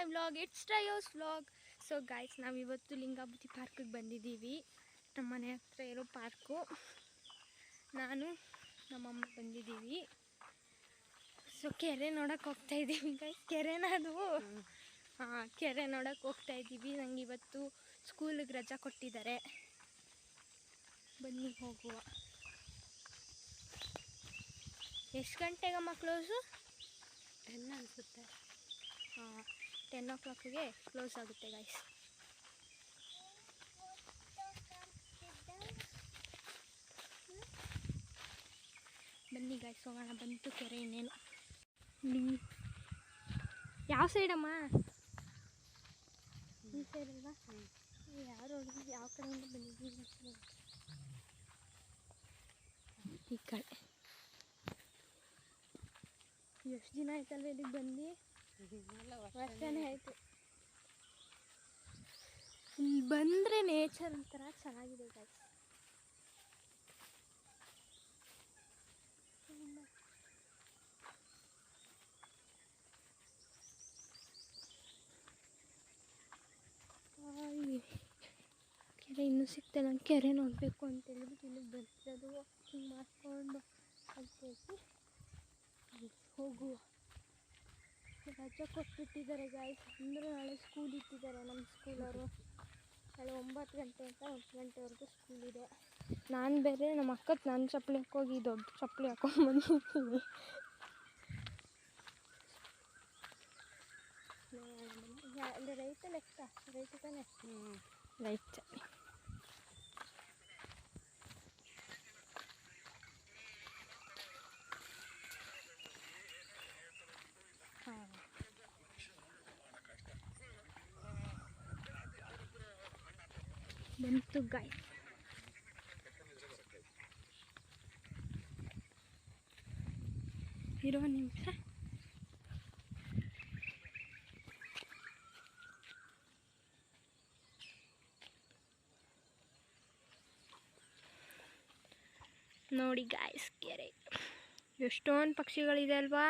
My vlog. It's trio's vlog. So guys, ನಾವಿವತ್ತು ಲಿಂಗಾಬುತಿ ಪಾರ್ಕಿಗೆ ಬಂದಿದ್ದೀವಿ. ನಮ್ಮ ಮನೆ ಹತ್ರ ಇರೋ ಪಾರ್ಕು. ನಾನು ನಮ್ಮಮ್ಮ ಬಂದಿದ್ದೀವಿ. ಸೊ ಕೆರೆ ನೋಡೋಕೆ ಹೋಗ್ತಾಯಿದ್ದೀವಿ ಗೈಸ್. ಕೆರೆನ ಅದು? ಹಾಂ, ಕೆರೆ ನೋಡೋಕೆ ಹೋಗ್ತಾಯಿದ್ದೀವಿ. ನಂಗೆ ಇವತ್ತು ಸ್ಕೂಲಿಗೆ ರಜಾ ಕೊಟ್ಟಿದ್ದಾರೆ. ಬನ್ನಿ ಹೋಗುವ. ಎಷ್ಟು ಗಂಟೆಗಮ್ಮ ಕ್ಲೋಸು? 10 ಅನಿಸುತ್ತೆ. ಹಾಂ, 10 o'clockಗೆ ಕ್ಲೋಸ್ ಆಗುತ್ತೆ ಗೈಸ್. ಬನ್ನಿ ಗೈಸ್ ಹೋಗೋಣ. ಬಂತು ಕೆರೆ. ಇನ್ನೇನು ಯಾವ ಸೈಡಮ್ಮ? ಈ ಸೈಡ್ ಅಲ್ವಾ? ಯಾರು ಯಾವ ಕಡೆಯಿಂದ ಬಂದಿದ್ದೀವಿ? ಈ ಕಡೆ. ಎಷ್ಟು ದಿನ ಆಯ್ತಲ್ವ ಇಲ್ಲಿಗೆ ಬಂದು? ವರ್ಷನೇ ಆಯಿತು. ಇಲ್ಲಿ ಬಂದರೆ ನೇಚರ್ ಒಂಥರ ಚೆನ್ನಾಗಿದೆ ಗೈಸ್. ಕೆರೆ ಇನ್ನೂ ಸಿಗ್ತದೆ. ನಂಗೆ ಕೆರೆ ನೋಡಬೇಕು ಅಂತ ಹೇಳ್ಬಿಟ್ಟು ಇಲ್ಲಿಗೆ ಬರ್ತಿರೋದು. ವಾಕಿಂಗ್ ಮಾಡಿಕೊಂಡು ಅಂತೇಳಿ ಹೋಗುವ. ರಜೆ ಕೊಟ್ಬಿಟ್ಟಿದ್ದಾರೆ ಗಾಯ್ಸ್. ಅಂದರೆ ನಾಳೆ ಸ್ಕೂಲ್ ಇಟ್ಟಿದ್ದಾರೆ ನಮ್ಮ ಸ್ಕೂಲವರು. ನಾಳೆ 9 ಗಂಟೆ ಅಂತ 10 ಗಂಟೆವರೆಗೂ ಸ್ಕೂಲ್ ಇದೆ. ನಾನು ಬೇರೆ ನಮ್ಮ ಅಕ್ಕಕ್ಕೆ ನಾನು ಚಪ್ಪಲಿ ಹಾಕೋಗಿ ದೊಡ್ಡ ಚಪ್ಪಲಿ ಹಾಕೊಂಡು ಬಂದಿರ್ತೀನಿ. ಅಲ್ಲಿ ರೈಟಲ್ಲಿ ಎಕ್ಸ್ಟ್ರಾ ರೈಟ್ ತಾನೆ? ರೈಟ್. ಹಾಂ, ಬಂತು ಗಾಯ್ಸ್. ಇರೋ ನಿಮಿಷ. ನೋಡಿ ಗಾಯ್ಸ್, ಕೆರೆ ಎಷ್ಟೊಂದು ಪಕ್ಷಿಗಳಿದೆ ಅಲ್ವಾ?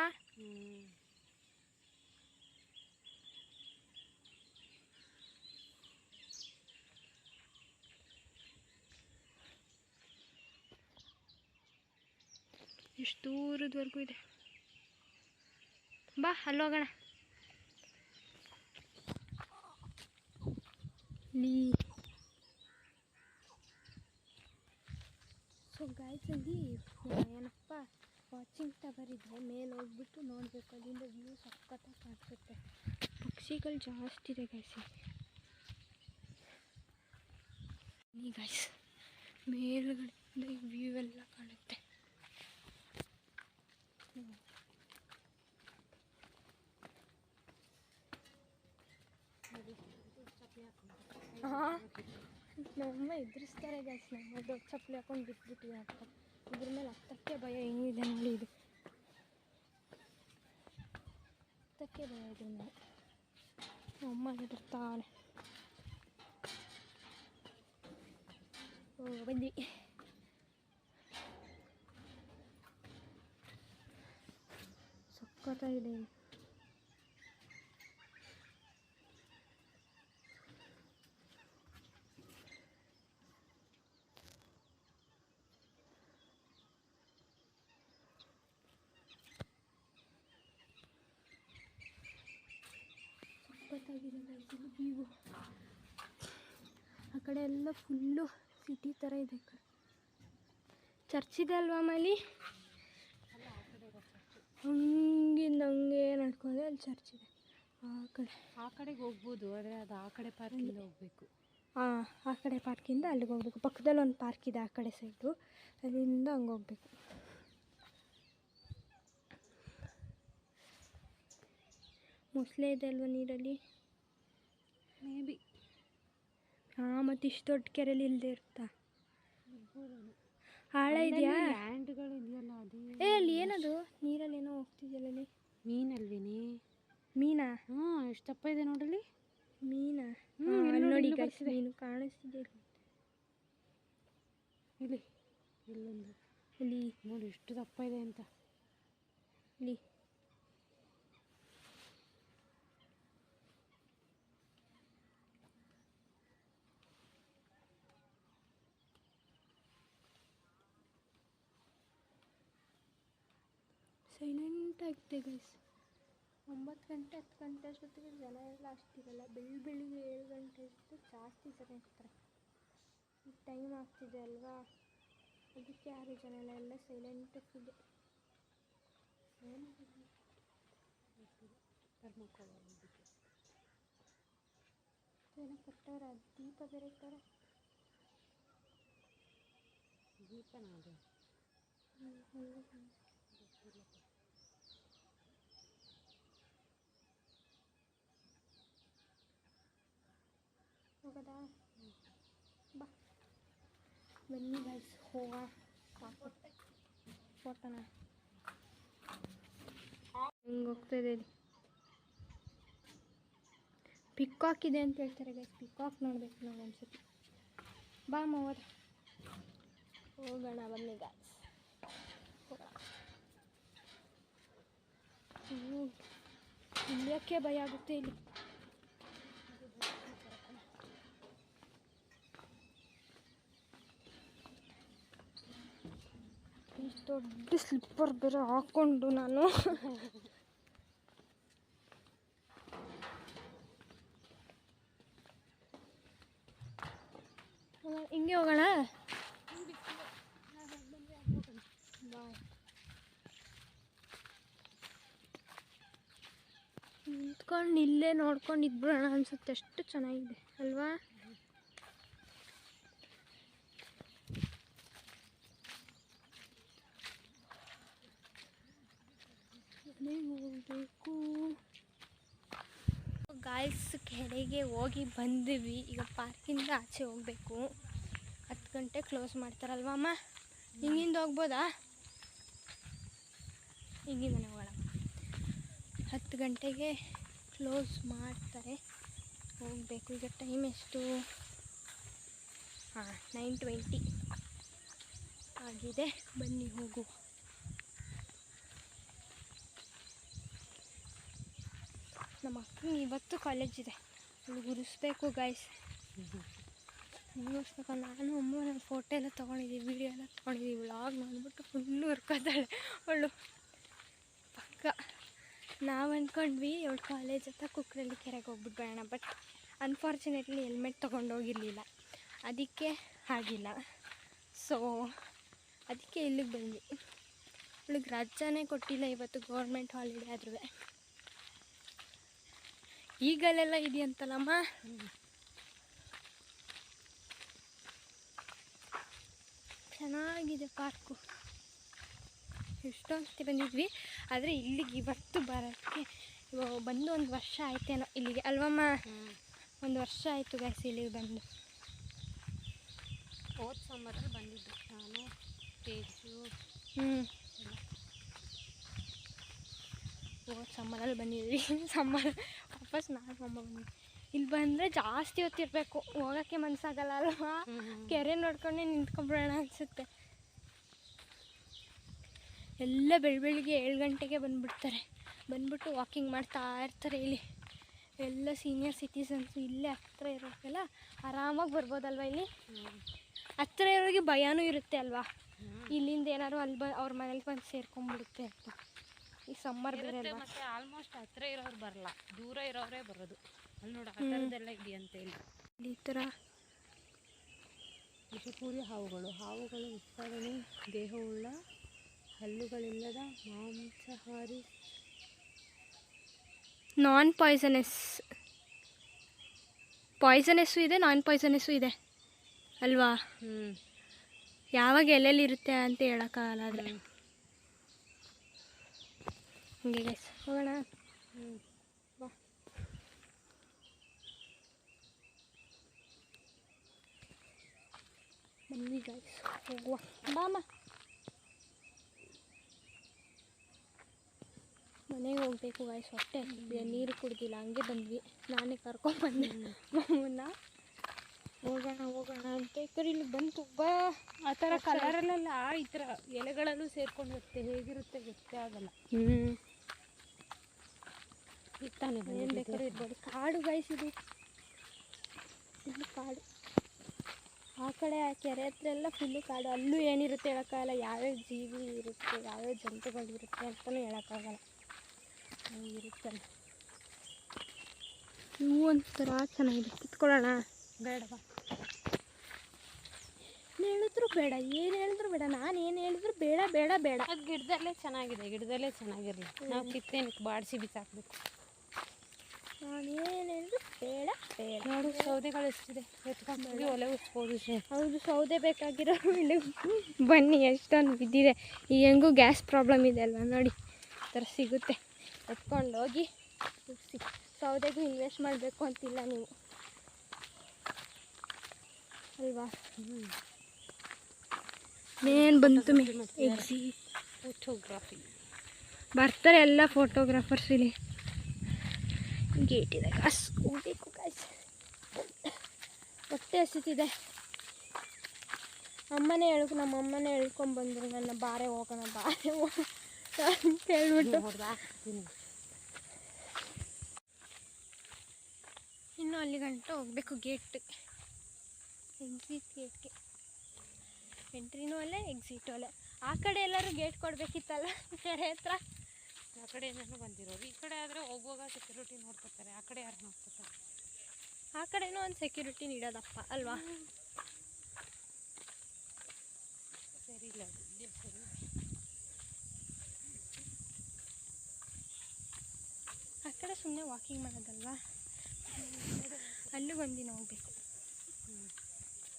ಎಷ್ಟು ದೂರದವರೆಗೂ ಇದೆ. ಬಾ ಅಲ್ಲೋಗೋಣ. ಸೊ ಗಾಯ್ಸ್, ಅಲ್ಲಿ ಏನಪ್ಪ ವಾಚಿಂಗ್ ಟವರ್ ಇದೆ. ಮೇಲೆ ಹೋಗ್ಬಿಟ್ಟು ನೋಡಬೇಕು. ಅಲ್ಲಿಂದ ವ್ಯೂ ಸಖತ್ತಾಗಿ ಕಾಣಿಸುತ್ತೆ. ಪಕ್ಷಿಗಳು ಜಾಸ್ತಿ ಇದೆ ಗಾಯ್ಸ್. ಈ ಗಾಯ್ಸ್ ಮೇಲುಗಡೆಯಿಂದ ವ್ಯೂ ಎಲ್ಲ ಕಾಣುತ್ತೆ. ಹಾಂ, ನಮ್ಮಮ್ಮ ಎದುರಿಸ್ತಾರೆ ಗಾಯ್ಸ್. ನಮ್ಮ ದೊಡ್ಡ ಚಪ್ಪಲಿ ಹಾಕೊಂಡು ಬಿಟ್ಬಿಟ್ಟಿವಿ ಅಂತ. ಇದ್ರ ಮೇಲೆ ಹತ್ತಕ್ಕೆ ಭಯ. ಹೆಂಗಿದೆ ನೋಡಿ ಇದು. ಹತ್ತಕ್ಕೆ ಭಯ ಇದ್ರ ಮೇಲೆ. ನಮ್ಮಮ್ಮ ಎದುರ್ತಾಳೆ. ಓ, ಬಂದ್ವಿ. ಸಖತ್ತಾಗಿದೆ. ಸಖತ್ತಾಗಿದೆ ಗೈಸಲ್ಲಿ ವ್ಯೂ. ಆ ಕಡೆ ಎಲ್ಲ ಫುಲ್ಲು ಸಿಟಿ ಥರ ಇದೆ. ಈ ಕಡೆ ಚರ್ಚ್ ಇದೆ ಅಲ್ವಾ ಮಲ್ಲಿ? ಹಂಗಿಂದ ಹಂಗೆ ನಡ್ಕೊಂಡ್ರೆ ಅಲ್ಲಿ ಚರ್ಚ್ ಇದೆ. ಆ ಕಡೆಗೆ ಹೋಗ್ಬೋದು, ಆದರೆ ಅದು ಆ ಕಡೆ ಪಾರ್ಕಿಂದ ಹೋಗಬೇಕು. ಹಾಂ, ಆ ಕಡೆ ಪಾರ್ಕಿಂದ ಅಲ್ಲಿಗೆ ಹೋಗ್ಬೇಕು. ಪಕ್ಕದಲ್ಲಿ ಒಂದು ಪಾರ್ಕ್ ಇದೆ ಆ ಕಡೆ ಸೈಡು. ಅಲ್ಲಿಂದ ಹಂಗೆ ಹೋಗ್ಬೇಕು. ಮೊಸಳೆ ಇದೆ ಅಲ್ವ ನೀರಲ್ಲಿ? May be. ಹಾಂ, ಮತ್ತು ಇಷ್ಟು ದೊಡ್ಡ ಕೆರೆಯಲ್ಲಿ ಇಲ್ಲದೆ ಇರುತ್ತಾ? ಆಳ ಇದೆಯಾ? ಲ್ಯಾಂಡ್ಗಳು ಇದೆಯಲ್ಲ ಅದೇ. ಅಲ್ಲಿ ಏನದು ನೀರಲ್ಲಿ ಏನೋ ಹೋಗ್ತಿದೆಯಲ್ಲ ಅಲ್ಲಿ? ಮೀನಲ್ವೇನೆ? ಮೀನಾ? ಹ್ಞೂ, ಎಷ್ಟು ದಪ್ಪ ಇದೆ ನೋಡಲಿ. ಮೀನಾ? ನೋಡಿ ಗೈಸ್, ಮೀನು ಕಾಣಿಸ್ತಿದೆ ಇಲ್ಲಿ. ಇಲ್ಲೊಂದು ಇಲ್ಲಿ ನೋಡಿ ಎಷ್ಟು ದಪ್ಪ ಇದೆ ಅಂತ. ಇಲ್ಲಿ ಸೈಲೆಂಟಾಗಿದೆ ಗೈಸ್. 9 ಗಂಟೆ 10 ಗಂಟೆ ಅಷ್ಟೊತ್ತಿಗೆ ಜನ ಎಲ್ಲ ಅಷ್ಟಿರಲ್ಲ. ಬೆಳಿಗ್ಗೆ 7 ಗಂಟೆ ಅಷ್ಟು ಜಾಸ್ತಿ ಜನ ಇರ್ತಾರೆ. ಈಗ ಟೈಮ್ ಆಗ್ತಿದೆ ಅಲ್ವಾ, ಅದಕ್ಕೆ ಯಾರು ಜನ ಎಲ್ಲ ಸೈಲೆಂಟ್ ಫುಲ್. ಏನೋ ಕೊಟ್ಟವ್ರೆ, ದೀಪ ಬೇರೆ ಇಟ್ಟವ್ರೆ. ದೀಪನ ಅದು ಹೋಗೋದಾ? ಬಾ ಬನ್ನಿ ಗೈಸ್, ಹೋಗೋಣ. ಸಾಕು ಫೋಟೋನ ಹಿಂಗೆ ಹೋಗ್ತಾಯಿದೆ. ಇಲ್ಲಿ ಪಿಕಾಕ್ ಇದೆ ಅಂತ ಹೇಳ್ತಾರೆ ಗೈಸ್. ಪಿಕಾಕ್ ನೋಡ್ಬೇಕು ನಾವು ಒಂದ್ಸತಿ. ಬಾ ಹೋಗೋಣ ಬನ್ನಿ ಗೈಸ್, ಹೋಗೋಣ. ಇಳಿಯೋಕ್ಕೆ ಭಯ ಆಗುತ್ತೆ ಇಲ್ಲಿ. ಇಷ್ಟು ದೊಡ್ಡ ಸ್ಲಿಪ್ಪರ್ ಬೇರೆ ಹಾಕ್ಕೊಂಡು ನಾನು ಹಿಂಗೆ ಹೋಗೋಣ. ಬಾಯ್. ನಿಂತ್ಕೊಂಡು ಇಲ್ಲೇ ನೋಡ್ಕೊಂಡು ಇದ್ಬಿಡೋಣ ಅನ್ಸುತ್ತೆ, ಅಷ್ಟು ಚೆನ್ನಾಗಿದೆ ಅಲ್ವಾ? ಹೋಗ್ಬೇಕು ಗಾಯ್ಸ್. ಕೆರೆಗೆ ಹೋಗಿ ಬಂದ್ವಿ. ಈಗ ಪಾರ್ಕಿಂದ ಆಚೆ ಹೋಗಬೇಕು. 10 ಗಂಟೆ ಕ್ಲೋಸ್ ಮಾಡ್ತಾರಲ್ವ ಅಮ್ಮ? ಹಿಂಗಿಂದ ಹೋಗ್ಬೋದಾ? ಹಿಂಗಿಂದನೇ ಹೋಗೋಣ. 10 ಗಂಟೆಗೆ ಕ್ಲೋಸ್ ಮಾಡ್ತಾರೆ, ಹೋಗಬೇಕು. ಈಗ ಟೈಮ್ ಎಷ್ಟು? 9:20 ಆಗಿದೆ. ಬನ್ನಿ ಹೋಗು. ನಮ್ಮ ಅಕ್ಕನಿಗೆ ಇವತ್ತು ಕಾಲೇಜ್ ಇದೆ, ಅಲ್ಲಿ ಗುರಿಸ್ಬೇಕು ಗಾಯ್ಸ್. ಗುರಿಸ್ಬೇಕು. ನಾನು ಅಮ್ಮ ನನ್ನ ಫೋಟೋ ಎಲ್ಲ ತೊಗೊಂಡಿದ್ದೀವಿ, ವೀಡಿಯೋ ಎಲ್ಲ ತೊಗೊಂಡಿದ್ದೀವಿ. ವ್ಲಾಗ್ ಮಾಡಿಬಿಟ್ಟು ಫುಲ್ಲು ಹುರ್ಕೋತಾಳೆ ಅವಳು ಪಕ್ಕ. ನಾವು ಅಂದ್ಕೊಂಡ್ವಿ ಅವಳು ಕಾಲೇಜ್ ಹತ್ರ ಕುಕ್ಕರಲ್ಲಿ ಕೆರೆಗೆ ಹೋಗ್ಬಿಟ್ಟು ಬರೋಣ, ಬಟ್ ಅನ್ಫಾರ್ಚುನೇಟ್ಲಿ ಹೆಲ್ಮೆಟ್ ತೊಗೊಂಡೋಗಿರಲಿಲ್ಲ, ಅದಕ್ಕೆ ಆಗಿಲ್ಲ. ಸೊ ಅದಕ್ಕೆ ಇಲ್ಲಿಗೆ ಬಂದ್ವಿ. ಅವಳಿಗೆ ರಜಾನೇ ಕೊಟ್ಟಿಲ್ಲ ಇವತ್ತು, ಗೌರ್ಮೆಂಟ್ ಹಾಲಿಡೇ ಆದ್ರೂ. ಈಗಲೆಲ್ಲ ಇದೆಯಂತಲ್ಲಮ್ಮ? ಚೆನ್ನಾಗಿದೆ ಪಾರ್ಕು. ಎಷ್ಟೊಂದು ಸತಿ ಬಂದಿದ್ವಿ, ಆದರೆ ಇಲ್ಲಿಗೆ ಇವತ್ತು ಬರೋಕ್ಕೆ ಬಂದು 1 ವರ್ಷ ಆಯ್ತೇನೋ ಇಲ್ಲಿಗೆ, ಅಲ್ವಮ್ಮ? 1 ವರ್ಷ ಆಯಿತು ಗೈಸ್ ಇಲ್ಲಿಗೆ ಬಂದು. ಹೋದ ಸಮ್ಮರಲ್ಲಿ ಬಂದಿದ್ದು ನಾನು, ತೇಜು. ಹೋದ ಸಮ್ಮರಲ್ಲಿ ಬಂದಿದ್ವಿ. ಸಮ್ಮರ್ ವಾಪಸ್ ನಾನು ಅಮ್ಮ ಬಂದ್ವಿ. ಇಲ್ಲಿ ಬಂದರೆ ಜಾಸ್ತಿ ಹೊತ್ತಿರಬೇಕು, ಹೋಗೋಕ್ಕೆ ಮನಸ್ಸಾಗಲ್ಲ ಅಲ್ವಾ? ಕೆರೆ ನೋಡ್ಕೊಂಡೆ ನಿಂತ್ಕೊಂಡ್ಬಿಡೋಣ ಅನಿಸುತ್ತೆ. ಎಲ್ಲ ಬೆಳಿಗ್ಗೆ 7 ಗಂಟೆಗೆ ಬಂದುಬಿಡ್ತಾರೆ. ಬಂದ್ಬಿಟ್ಟು ವಾಕಿಂಗ್ ಮಾಡ್ತಾ ಇರ್ತಾರೆ ಇಲ್ಲಿ. ಎಲ್ಲ ಸೀನಿಯರ್ ಸಿಟಿಸನ್ಸು ಇಲ್ಲೇ ಹತ್ತಿರ ಇರೋಕ್ಕೆಲ್ಲ ಆರಾಮಾಗಿ ಬರ್ಬೋದಲ್ವ ಇಲ್ಲಿ? ಹತ್ತಿರ ಇರೋರಿಗೆ ಭಯನೂ ಇರುತ್ತೆ ಅಲ್ವಾ? ಇಲ್ಲಿಂದ ಏನಾದ್ರು ಅಲ್ಲಿ ಅವ್ರ ಮನೇಲಿ ಬಂದು ಸೇರ್ಕೊಂಡ್ಬಿಡುತ್ತೆ ಅಂತ. ಈ ಸಮ್ಮರ್ ಬೇರೆ ಅಲ್ವಾ? ಮತ್ತು ಆಲ್ಮೋಸ್ಟ್ ಹತ್ತಿರ ಇರೋರು ಬರಲ್ಲ, ದೂರ ಇರೋರೇ ಬರೋದು. ಅಲ್ಲಿ ನೋಡಿ ಆ ಥರದ್ದೆಲ್ಲ ಇದೆಯಂತೆ ಇಲ್ಲಿ. ಈ ಥರ ವಿಷಪೂರಿ ಹಾವುಗಳು ಉತ್ಪಾದನೆ ದೇಹವುಳ್ಳ ಹಲ್ಲುಗಳಿಲ್ಲದ ಮಾಂಸಾಹಾರಿ, ನಾನ್ ಪಾಯ್ಸನೆಸ್ಸು ಇದೆ, ನಾನ್ ಪಾಯ್ಸನೆಸ್ಸು ಇದೆ ಅಲ್ವಾ? ಯಾವಾಗ ಎಲ್ಲೆಲ್ಲಿರುತ್ತೆ ಅಂತ ಹೇಳೋಕ್ಕಾಗಲ್ಲ. ಆದರೆ ಹಂಗೆ ಗೈಸ್, ಹೋಗೋಣ ಬಾ. ಬನ್ನಿ ಗೈಸ್, ಹೋಗುವ. ಬಾಮ್ಮ, ಮನೆಗೆ ಹೋಗ್ಬೇಕು ಗೈಸ್. ಹೊಟ್ಟೆ ನೀರು ಕುಡ್ದಿಲ್ಲ, ಹಂಗೆ ಬಂದ್ವಿ. ನಾನೇ ಕರ್ಕೊಂಡ್ಬಂದೆ ಮಮ್ಮನ್ನ. ಹೋಗೋಣ ಅಂತ ಈ ಇಲ್ಲಿ ಬಂದು ತುಂಬ ಆ ಥರ ಕಲರಲ್ಲೆಲ್ಲ ಈ ಥರ ಎಲೆಗಳಲ್ಲೂ ಸೇರ್ಕೊಂಡಿರುತ್ತೆ, ಹೇಗಿರುತ್ತೆ ಗೊತ್ತೇ ಆಗಲ್ಲ. ಇತ್ತಾನೆ ಏನು ಬೇಕಾದ್ರೂ ಇರ್ಬೋದು. ಕಾಡು ಗೈಸ್, ಇದು ಕಾಡು. ಆ ಕಡೆ ಆ ಕೆರೆ ಹತ್ರ ಎಲ್ಲ ಫುಲ್ಲು ಕಾಡು. ಅಲ್ಲೂ ಏನಿರುತ್ತೆ ಹೇಳೋಕ್ಕಾಗಲ್ಲ, ಯಾವ್ಯಾವ ಜೀವಿ ಇರುತ್ತೆ, ಯಾವ್ಯಾವ ಜಂತುಗಳಿರುತ್ತೆ ಅಂತಲೂ ಹೇಳೋಕ್ಕಾಗಲ್ಲ, ಇರುತ್ತಲ್ಲ. ಇವು ಒಂಥರ ಚೆನ್ನಾಗಿದೆ, ಕಿತ್ಕೊಳ್ಳೋಣ. ಬೇಡವಾ? ಹೇಳಿದ್ರು ಬೇಡ, ಏನು ಹೇಳಿದ್ರು ಬೇಡ, ನಾನು ಏನು ಹೇಳಿದ್ರು ಬೇಡ ಬೇಡ ಬೇಡ. ಅದು ಗಿಡದಲ್ಲೇ ಚೆನ್ನಾಗಿದೆ, ಗಿಡದಲ್ಲೇ ಚೆನ್ನಾಗಿರಲಿ. ನಾವು ಕಿತ್ತೇನಕ್ಕೆ ಬಾಡಿಸಿ ಬಿಸಾಕಬೇಕು? ನಾನು ಏನು ಹೇಳಿದ್ರು ಬೇಡ ಬೇಡ. ನೋಡು ಸೌದೆಗಳು ಎಷ್ಟಿದೆ, ಎತ್ಕೊಂಡು ಹೋಗಿ ಒಲೆ ಉಚ್ಬೋದು. ಹೌದು, ಸೌದೆ ಬೇಕಾಗಿರೋ ಇಲ್ಲಿ ಬನ್ನಿ ಎಷ್ಟೊಂದು ಬಿದ್ದಿದೆ. ಈಗ ಹೆಂಗೂ ಗ್ಯಾಸ್ ಪ್ರಾಬ್ಲಮ್ ಇದೆ ಅಲ್ವಾ, ನೋಡಿ ಈ ಥರ ಸಿಗುತ್ತೆ, ಎತ್ಕೊಂಡು ಹೋಗಿ ಉಗಿಸಿ. ಸೌದೆಗೂ ಇನ್ವೆಸ್ಟ್ ಮಾಡಬೇಕು ಅಂತಿಲ್ಲ ನೀವು ಅಲ್ವಾ. ಮೇನ್ ಬಂತು ಎಕ್ಸಿಟ್ ಫೋಟೋಗ್ರಫಿ ಬರ್ತಾರೆ ಎಲ್ಲ ಫೋಟೋಗ್ರಾಫರ್ಸ್ ಇಲ್ಲಿ. ಗೇಟ್ ಇದೆ, ಕಾಸ್ ಹೋಗ್ಬೇಕು ಕಾಯ್ಸ್. ಹೊಟ್ಟೆ ಹಸಿತಿದೆ. ನಮ್ಮ ಅಮ್ಮನೇ ಹೇಳ್ಕೊಂಡ್ಬಂದ್ರು ನನ್ನ, ಬಾರೆ ಹೋಗೋಣ ಅಂತ ಹೇಳ್ಬಿಟ್ಟು. ಇನ್ನು ಅಲ್ಲಿ ಗಂಟ ಹೋಗ್ಬೇಕು ಗೇಟ್, ಎಕ್ಸಿಟ್ ಗೇಟ್ಗೆ. ಎಂಟ್ರಿನೂ ಅಲ್ಲೇ, ಎಕ್ಸಿಟು ಅಲ್ಲೇ. ಆ ಕಡೆ ಎಲ್ಲರೂ ಗೇಟ್ ಕೊಡಬೇಕಿತ್ತಲ್ಲ ಕೆರೆ ಹತ್ರ. ಆ ಕಡೆಯಿಂದನೂ ಬಂದಿರೋದು, ಈ ಕಡೆ ಆದರೆ ಹೋಗುವಾಗ ಸೆಕ್ಯೂರಿಟಿ ನೋಡ್ಕೊತಾರೆ, ಆ ಕಡೆ ಯಾರು ನೋಡ್ಕೊತಾರೆ? ಆ ಕಡೆನೂ ಒಂದು ಸೆಕ್ಯೂರಿಟಿ ನೀಡೋದಪ್ಪ ಅಲ್ವಾ. ಸರಿ ಇಲ್ಲ, ಸರಿ. ಆ ಕಡೆ ಸುಮ್ಮನೆ ವಾಕಿಂಗ್ ಮಾಡೋದಲ್ವಾ, ಅಲ್ಲೂ ಒಂದಿನ ಹೋಗ್ಬೇಕು.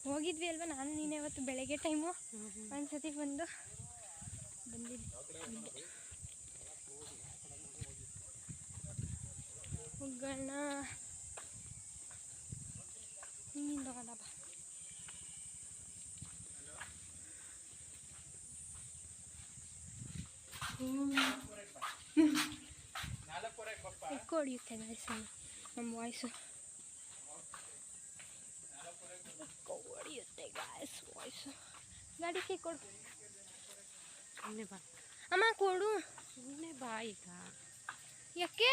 ಹೋಗಿದ್ವಿ ಅಲ್ವಾ ನಾನು ನೀನು ಇವತ್ತು ಬೆಳಗ್ಗೆ ಟೈಮು ಒಂದ್ಸತಿ ಬಂದಿದ್ದೆ. ಹೋಗೋಣ, ಹಿಂಗಿಂದ ಹೋಗೋಣ ಬಾ. ಎಕ್ಕೋ ಹೊಡಿಯುತ್ತೆ ಗಾಯ್ಸ್ ನಮ್ಮ ವಾಯ್ಸು, ಹೊಡಿಯುತ್ತೆ ಗಾಯ್ಸ್ ವಾಯ್ಸು. ಗಾಡಿ ಕೈ ಕೊಡು. ಸುಮ್ಮನೆ ಬಾ ಅಮ್ಮ, ಕೊಡು. ಸುಮ್ಮನೆ ಬಾ. ಈಗ ಯಾಕೆ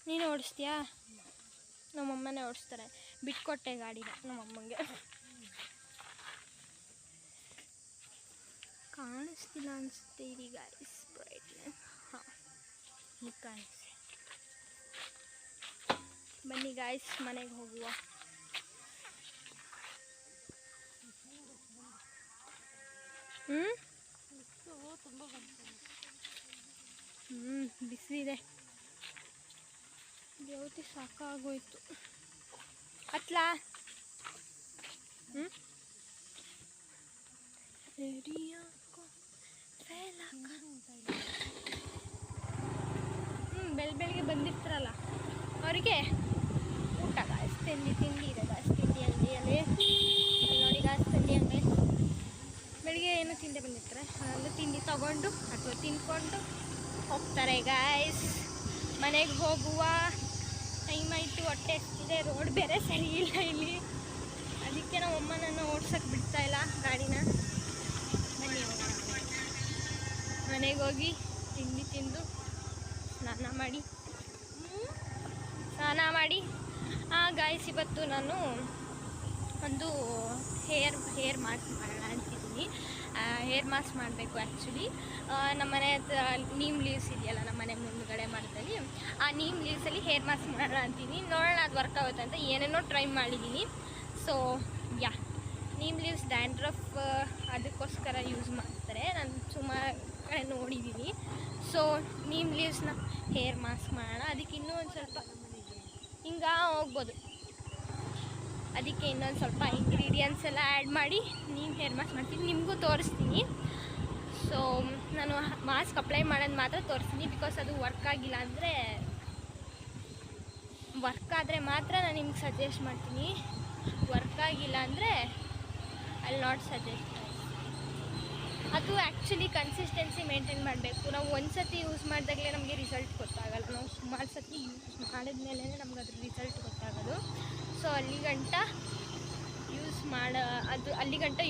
ನೀನು ಓಡಿಸ್ತೀಯಾ? ನಮ್ಮಮ್ಮನೇ ಓಡಿಸ್ತಾರೆ, ಬಿಟ್ಕೊಟ್ಟೆ ಗಾಡಿನ ನಮ್ಮಮ್ಮಂಗೆ. ಕಾಣಿಸ್ತಿಲ್ಲ ಅನಿಸುತ್ತೆ ಇಲ್ಲಿ ಗಾಯ್ಸ್, ಬ್ರೈಟ್ನೆಸ್. ಹಾಂ, ಈಗ ಕಾಣಿಸ್ತೆ. ಬನ್ನಿ ಗಾಯ್ಸ್, ಮನೆಗೆ ಹೋಗುವ. ತುಂಬ ಬಿಸಿಲಿದೆ, ದೇವತೆ ಸಾಕಾಗೋಯ್ತು. ಅತ್ಲಾ ಬೆಳಗ್ಗೆ ಬಂದಿರ್ತಾರಲ್ಲ ಅವರಿಗೆ ಊಟ ಗಾಯ್ಸ್, ತಿಂಡಿ ಇದೆ ಗಾಯ್ಸ್, ತಿಂಡಿ ಅಂಗಡಿಯಲ್ಲಿ. ನೋಡಿ ಗಾಯ್ಸ್, ತಿಂಡಿ ಅಂಗಡಿ ಬೆಳಿಗ್ಗೆ ಏನು ತಿಂಡಿ ಬಂದಿರ್ತಾರೆ, ಅಲ್ಲಿ ತಿಂಡಿ ತಗೊಂಡು ಅಥವಾ ತಿನ್ಕೊಂಡು ಹೋಗ್ತಾರೆ ಗಾಯ್ಸ್. ಮನೆಗೆ ಹೋಗುವ ಟೈಮ್ ಆಯಿತು, ಹೊಟ್ಟೆ ಎಷ್ಟಿದೆ, ರೋಡ್ ಬೇರೆ ಸರಿ ಇಲ್ಲ ಇಲ್ಲಿ, ಅದಕ್ಕೆ ನಮ್ಮ ಅಮ್ಮ ನನ್ನ ಓಡ್ಸೋಕ್ಕೆ ಬಿಡ್ತಾಯಿಲ್ಲ ಗಾಡಿನ. ಬನ್ನಿ ಹೋಗೋಣ, ಮನೆಗೆ ಹೋಗಿ ತಿಂಡಿ ತಿಂದು ಸ್ನಾನ ಮಾಡಿ ಗಾಯ್ಸ್, ಇವತ್ತು ನಾನು ಒಂದು ಹೇರ್ ಮಾಸ್ಕ್ ಮಾಡೋಣ ಅಂತಿದ್ದೀನಿ. ಹೇರ್ ಮಾಸ್ಕ್ ಮಾಡಬೇಕು ಆ್ಯಕ್ಚುಲಿ. ನಮ್ಮನೆ ಹತ್ರ ನೀಮ್ ಲೀವ್ಸ್ ಇದೆಯಲ್ಲ, ನಮ್ಮನೆ ಮುಂದುಗಡೆ ಮರದಲ್ಲಿ, ಆ ನೀಮ್ ಲೀವ್ಸಲ್ಲಿ ಹೇರ್ ಮಾಸ್ಕ್ ಮಾಡೋಣ ಅಂತೀನಿ. ನೋಡೋಣ ಅದು ವರ್ಕ್ ಆಗುತ್ತೆ ಅಂತ, ಏನೇನೋ ಟ್ರೈ ಮಾಡಿದ್ದೀನಿ. So yeah, neem leaves dandruff ಅದಕ್ಕೋಸ್ಕರ ಯೂಸ್ ಮಾಡ್ತಾರೆ, ನಾನು ಸುಮಾರು ಕಡೆ ನೋಡಿದ್ದೀನಿ. ಸೊ ನೀಮ್ ಲೀವ್ಸ್ನ ಹೇರ್ ಮಾಸ್ಕ್ ಮಾಡೋಣ. ಅದಕ್ಕೆ ಇನ್ನೂ ಒಂದು ಸ್ವಲ್ಪ ಹಿಂಗೆ ಹೋಗ್ಬೋದು, ಅದಕ್ಕೆ ಇನ್ನೊಂದು ಸ್ವಲ್ಪ ಇಂಗ್ರೀಡಿಯೆಂಟ್ಸ್ ಎಲ್ಲ ಆ್ಯಡ್ ಮಾಡಿ ನೀಮ್ ಹೇರ್ ಮಾಸ್ಕ್ ಮಾಡ್ತೀನಿ, ನಿಮಗೂ ತೋರಿಸ್ತೀನಿ. ಸೊ ನಾನು ಮಾಸ್ಕ್ ಅಪ್ಲೈ ಮಾಡೋದು ಮಾತ್ರ ತೋರಿಸ್ತೀನಿ, ಬಿಕಾಸ್ ಅದು ವರ್ಕ್ ಆದರೆ ಮಾತ್ರ ನಾನು ನಿಮ್ಗೆ ಸಜೆಸ್ಟ್ ಮಾಡ್ತೀನಿ. ವರ್ಕ್ ಆಗಿಲ್ಲ ಅಂದರೆ ಐ ವಿಲ್ ನಾಟ್ ಸಜೆಸ್ಟ್. ಅದು ಆ್ಯಕ್ಚುಲಿ ಕನ್ಸಿಸ್ಟೆನ್ಸಿ ಮೇಂಟೈನ್ ಮಾಡಬೇಕು. ನಾವು ಒಂದು ಸತಿ ಯೂಸ್ ಮಾಡಿದಾಗಲೇ ನಮಗೆ ರಿಸಲ್ಟ್ ಗೊತ್ತಾಗಲ್ಲ, ನಾವು ಸುಮಾರು ಸತಿ ಯೂಸ್ ಮಾಡಿದ್ಮೇಲೆ ನಮ್ಗೆ ಅದ್ರ ರಿಸಲ್ಟ್ ಗೊತ್ತಾಗೋದು. ಸೊ ಅಲ್ಲಿಗಂಟ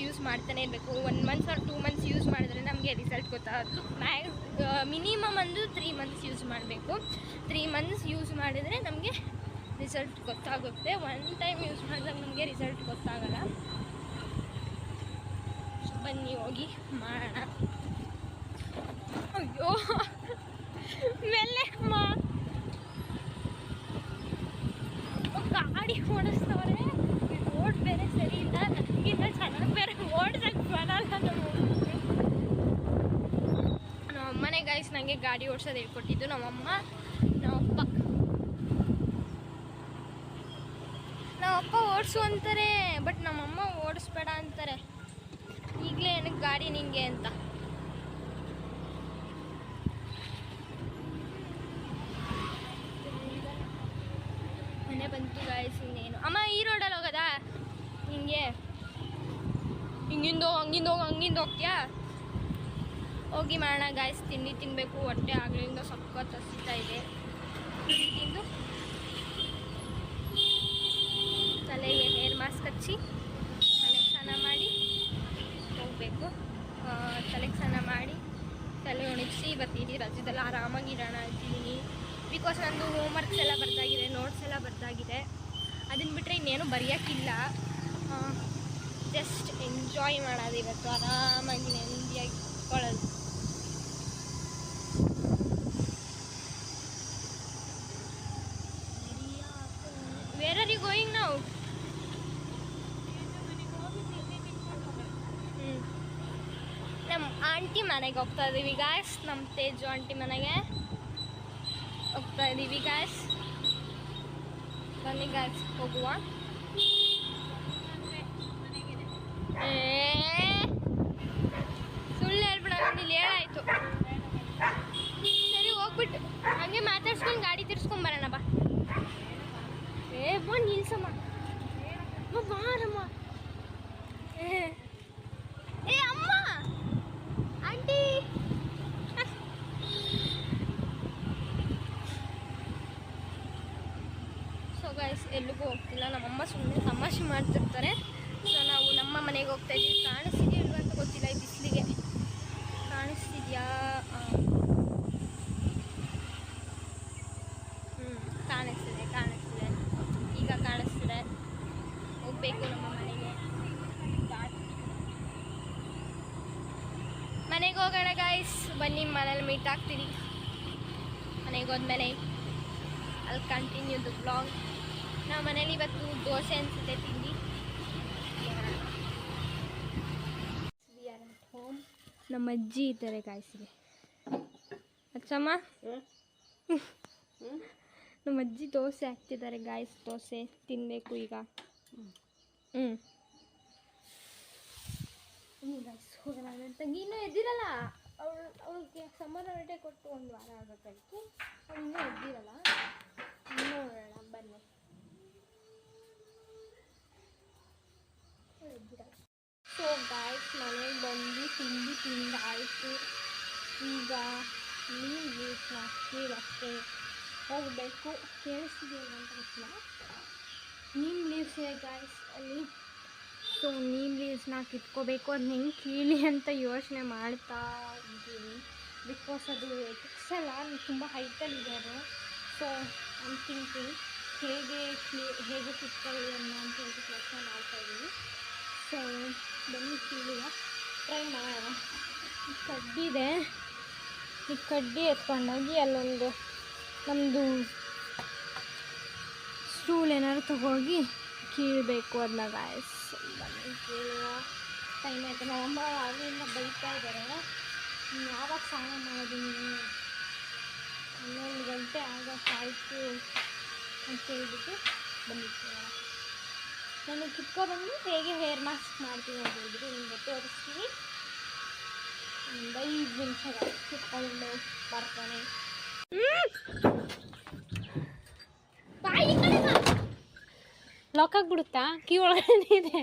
ಯೂಸ್ ಮಾಡ್ತಾನೆ ಇರಬೇಕು. 1 ಮಂತ್ ಆರ್ 2 ಮಂತ್ಸ್ ಯೂಸ್ ಮಾಡಿದ್ರೆ ನಮಗೆ ರಿಸಲ್ಟ್ ಗೊತ್ತಾಗೋದು. ಮಿನಿಮಮ್ ಒಂದು 3 ಮಂತ್ಸ್ ಯೂಸ್ ಮಾಡಬೇಕು. 3 ಮಂತ್ಸ್ ಯೂಸ್ ಮಾಡಿದರೆ ನಮಗೆ ರಿಸಲ್ಟ್ ಗೊತ್ತಾಗುತ್ತೆ. ಒನ್ ಟೈಮ್ ಯೂಸ್ ಮಾಡಿದಾಗ ನಮಗೆ ರಿಸಲ್ಟ್ ಗೊತ್ತಾಗಲ್ಲ. ಬನ್ನಿ ಹೋಗಿ ಮಾಡೋಣ. ಅಯ್ಯೋ ಮೇಲೆ ಗಾಡಿ ಓಡಿಸ್ತವ್ರೆ. ರೋಡ್ ಬೇರೆ ಸರಿ ಇಲ್ಲ, ನನಗಿಂತ ಚೆನ್ನಾಗಿ ಬೇರೆ ಓಡ್ಸಕ್ಕೆ ಬರಲ್ಲ. ನಮ್ಮಮ್ಮನೇ ಗೈಸ್ ನನಗೆ ಗಾಡಿ ಓಡಿಸೋದು ಹೇಳ್ಕೊಟ್ಟಿದ್ದು. ನಮ್ಮಪ್ಪ ಓಡಿಸು ಅಂತಾರೆ, ಬಟ್ ನಮ್ಮಮ್ಮ ಓಡಿಸ್ಬೇಡ ಅಂತಾರೆ. ಈಗಲೇ ಏನಕ್ಕೆ ಗಾಡಿ ನಿಂಗೆ ಅಂತ. ಮನೆ ಬಂತು ಗಾಯ್ಸ್. ಇನ್ನೇನು ಅಮ್ಮ ಈ ರೋಡಲ್ಲಿ ಹೋಗೋದಾ? ಹಿಂಗೆ ಹಿಂಗಿಂದ ಹೋಗ್ತೀಯಾ? ಹೋಗಿ ಮಾಡೋಣ ಗಾಯ್ಸ್. ತಿಂಡಿ ತಿನ್ನಬೇಕು. ಹೊಟ್ಟೆ ಆಗ್ಲಿಂದ ಸಖತ್ ಹಸಿತಾ ಇದೆ. ತಿಂದು ತಲೆಗೆ ಹೇರ್ ಮಾಸ್ಕ್ ಹಚ್ಚಿ ತಲೆಗೆ ಸ್ನಾನ ಮಾಡಿ ಹೋಗಬೇಕು. ತಲೆಗೆ ಸ್ನಾನ ಮಾಡಿ ತಲೆ ಒಣಗಿಸಿ ಇವತ್ತಿಡೀ ರಜದಲ್ಲಿ ಆರಾಮಾಗಿ ಇರೋಣ ಅಂತಿದ್ದೀನಿ. ಬಿಕಾಸ್ ನಂದು ಹೋಮ್ವರ್ಕ್ಸ್ ಎಲ್ಲ ಬರ್ದಾಗಿದೆ, ನೋಟ್ಸ್ ಎಲ್ಲ ಬರ್ದಾಗಿದೆ. ಅದನ್ನು ಬಿಟ್ಟರೆ ಇನ್ನೇನು ಬರೆಯೋಕ್ಕಿಲ್ಲ. ಜಸ್ಟ್ ಎಂಜಾಯ್ ಮಾಡೋದು ಇವತ್ತು, ಆರಾಮಾಗಿ ನೆಮ್ಮದಿಯಾಗಿ ಕುತ್ಕೊಳ್ಳೋದು. Where are you going now? ನಮ್ಮ ಆಂಟಿ ಮನೆಗೆ ಹೋಗ್ತಾ ಇದ್ದೀವಿ ಗಾಯ್ಸ್. ನಮ್ಮ ತೇಜು ಆಂಟಿ ಮನೆಗೆ ಹೋಗ್ತಾ ಇದ್ದೀವಿ ಗಾಯ್ಸ್. ಬನ್ನಿ ಗಾಯ್ಸ್ ಹೋಗುವ. ಸುಳ್ಳು ಹೇಳ್ಬಿಡ, ಇಲ್ಲಿ ಹೇಳಾಯ್ತು. ಸರಿ ಹೋಗ್ಬಿಟ್ಟು ಹಂಗೆ ಮಾತಾಡ್ಸ್ಕೊಂಡು ಗಾಡಿ ತಿರ್ಸ್ಕೊಂಡ್ ಬರೋಣ ಬಾ. ಬಂದು ನಿಲ್ಸಮ್ಮ ಬಾರಮ್ಮ. ಅಮ್ಮ ಆಂಟಿ ಸೊ ಗೈಸ್ ಎಲ್ಲಿಗೂ ಹೋಗ್ತಿಲ್ಲ. ನಮ್ಮಮ್ಮ ಸುಮ್ಮನೆ ತಮಾಷೆ ಮಾಡ್ತಿರ್ತಾರೆ. ಸೊ ನಾವು ನಮ್ಮ ಮನೆಗೆ ಹೋಗ್ತಾ ಇದ್ದೀವಿ. ಕಾಣಿಸ್ತಿದೆಯಾ ಇಲ್ವ ಅಂತ ಗೊತ್ತಿಲ್ಲ, ಈ ಬಿಸಿಲಿಗೆ ಕಾಣಿಸ್ತಿದ್ಯಾ? ಕಾಣಿಸ್ತಿದೆ ಈಗ ಕಾಣಿಸ್ತಿದೆ. ಹೋಗ್ಬೇಕು ನಮ್ಮ ಮನೆಗೆ. ಮನೆಗೆ ಹೋಗೋಣ ಗಾಯ್ಸ್. ಬನ್ನಿ ಮನೇಲಿ ಮೀಟ್ ಆಗ್ತೀವಿ. ಮನೆಗೆ ಹೋದ್ಮೇಲೆ ಅಲ್ಲಿ ಕಂಟಿನ್ಯೂ ದ ಬ್ಲಾಗ್. ನಾವು ಮನೇಲಿ ಇವತ್ತು ದೋಸೆ ಅನಿಸುತ್ತೆ ತಿಂಡಿ. ಹೋಮ್ ನಮ್ಮ ಅಜ್ಜಿ ಇದ್ದಾರೆ ಗಾಯ್ಸಿಗೆ. ಅಚ್ಚಮ್ಮ ನಮ್ಮ ಅಜ್ಜಿ ದೋಸೆ ಹಾಕ್ತಿದ್ದಾರೆ ಗಾಯ್ಸ್. ದೋಸೆ ತಿನ್ನಬೇಕು ಈಗ. ಗಾಯ್ಸ್ ಹೋಗೋಣ. ನನ್ನ ತಂಗಿ ಇನ್ನೂ ಎದ್ದಿರಲ್ಲ. ಅವಳಿಗೆ ಸಮ್ಮರ್ ಹಾಲಿಡೇ ಕೊಟ್ಟು 1 ವಾರ ಆಗಬೇಕಾಯ್ತು. ಅವಳು ಇನ್ನೂ ಎದ್ದಿರಲ್ಲ. ನೋಡೋಣ ಬನ್ನಿ. ಎದ್ದಿರಲ್ಲ. ಸೊ ಗಾಯ್ಸ್ ಮನೆಗೆ ಬಂದು ತಿಂಡಿ ತಿಂದಾಯಿತು. ಈಗ ನೀರು ಜ್ಯೂಸ್ನ ಅಷ್ಟೇ ಹೋಗಬೇಕು. ಕೇಳಿಸ್ತಿದೆಯಲ್ಲ ಅಂತ ಗೊತ್ತಿಲ್ಲ. ನೀಮ್ ಲೀವ್ಸ್ ಇದೆ ಗಾಯ್ಸ್ ಅಲ್ಲಿ. ಸೊ ನೀಮ್ ಲೀವ್ಸ್ನ ಕಿತ್ಕೋಬೇಕು. ಅದು ಹೆಂಗೆ ಕೀಳಿ ಅಂತ ಯೋಚನೆ ಮಾಡ್ತಾ ಇದ್ದೀನಿ. ಬಿಕಾಸ್ ಅದು ಎಕ್ಸಲ್ಲ, ತುಂಬ ಹೈಟಲ್ಲಿದೆ ಅದು. ಸೊ ಐಮ್ ಥಿಂಕಿಂಗ್ ಹೇಗೆ ಕಿತ್ಕೊಳ್ಳಿ ಅಂತ ಹೇಳ್ಬಿಟ್ಟು ಯೋಚನೆ ಮಾಡ್ತಾಯಿದ್ದೀನಿ. ಸೊ ಬನ್ನಿ ಕೀಳಿಗ ಟ್ರೈ ಮಾಡೋಣ. ಕಡ್ಡಿದೆ, ಈ ಕಡ್ಡಿ ಎತ್ಕೊಂಡೋಗಿ ಅಲ್ಲೊಂದು ನಮ್ಮದು ಸ್ಟೂಲ್ ಏನಾದ್ರು ತಗೋಗಿ ಕೀಳಬೇಕು ಅದನ್ನ ಗಾಯ್ಸ್. ಬನ್ನಿ ಕೀಳುವ ಟೈಮ್ ಆಯಿತು. ನಮ್ಮಮ್ಮ ಆಗಿಂದ ಬೈತಾ ಇದ್ದಾರೆ, ಯಾವಾಗ ಸ್ನಾನ ಮಾಡೋದು ನೀವು, 11 ಗಂಟೆ ಆಗೋಕ್ಕಾಯ್ತು ಅಂತ ಹೇಳ್ಬಿಟ್ಟು ಬಂದಿರ್ತೀವಿ. ನಾನು ಕಿತ್ಕೊಬಂದು ಹೇಗೆ ಹೇರ್ ಮಾಸ್ಕ್ ಮಾಡ್ತೀನಿ ಅಂತ ಹೇಳಿದ್ರು ನಿಮಗೆ ತೋರಿಸ್ತೀನಿ. ಒಂದು 5 ನಿಮಿಷ ಕಿತ್ಕೊಂಡು ಬರ್ತಾನೆ. ಲಾಕ್ ಆಗಿಬಿಡುತ್ತಾ? ಕೀ ಒಳಗಡೆ ಇದೆ.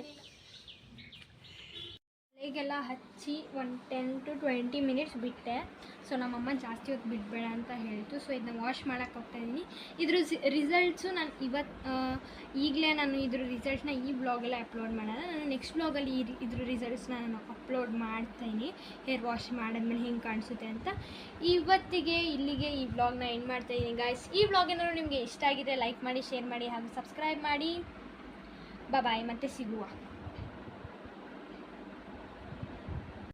ತಲೆಗೆಲ್ಲ ಹಚ್ಚಿ ಒಂದು 10 to 20 ಮಿನಿಟ್ಸ್ ಬಿಟ್ಟೆ. ಸೊ ನಮ್ಮಮ್ಮ ಜಾಸ್ತಿ ಹೊತ್ತು ಬಿಡಬೇಡ ಅಂತ ಹೇಳಿತು. ಸೊ ಇದನ್ನ ವಾಶ್ ಮಾಡೋಕ್ಕೆ ಹೋಗ್ತಾಯಿದ್ದೀನಿ. ಇದ್ರ ರಿಸಲ್ಟ್ಸು ನಾನು ಈಗಲೇ ನಾನು ಇದ್ರ ರಿಸಲ್ಟ್ಸ್ನ ಈ ಬ್ಲಾಗಲ್ಲೇ ಅಪ್ಲೋಡ್ ಮಾಡೋಣ. ನಾನು ನೆಕ್ಸ್ಟ್ ಬ್ಲಾಗಲ್ಲಿ ಇದ್ರ ರಿಸಲ್ಟ್ಸ್ನ ನಾನು ಅಪ್ಲೋಡ್ ಮಾಡ್ತೀನಿ, ಹೇರ್ ವಾಶ್ ಮಾಡಿದ್ಮೇಲೆ ಹೆಂಗೆ ಕಾಣಿಸುತ್ತೆ ಅಂತ. ಇವತ್ತಿಗೆ ಇಲ್ಲಿಗೆ ಈ ಬ್ಲಾಗ್ನ ಎಂಡ್ ಮಾಡ್ತಾಯಿದ್ದೀನಿ ಗಾಯ್ಸ್. ಈ ಬ್ಲಾಗ್ ಏನಾದ್ರು ನಿಮಗೆ ಇಷ್ಟ ಆಗಿದೆ ಲೈಕ್ ಮಾಡಿ, ಶೇರ್ ಮಾಡಿ ಹಾಗೂ ಸಬ್ಸ್ಕ್ರೈಬ್ ಮಾಡಿ. ಬಾಯ್, ಮತ್ತೆ ಸಿಗುವ.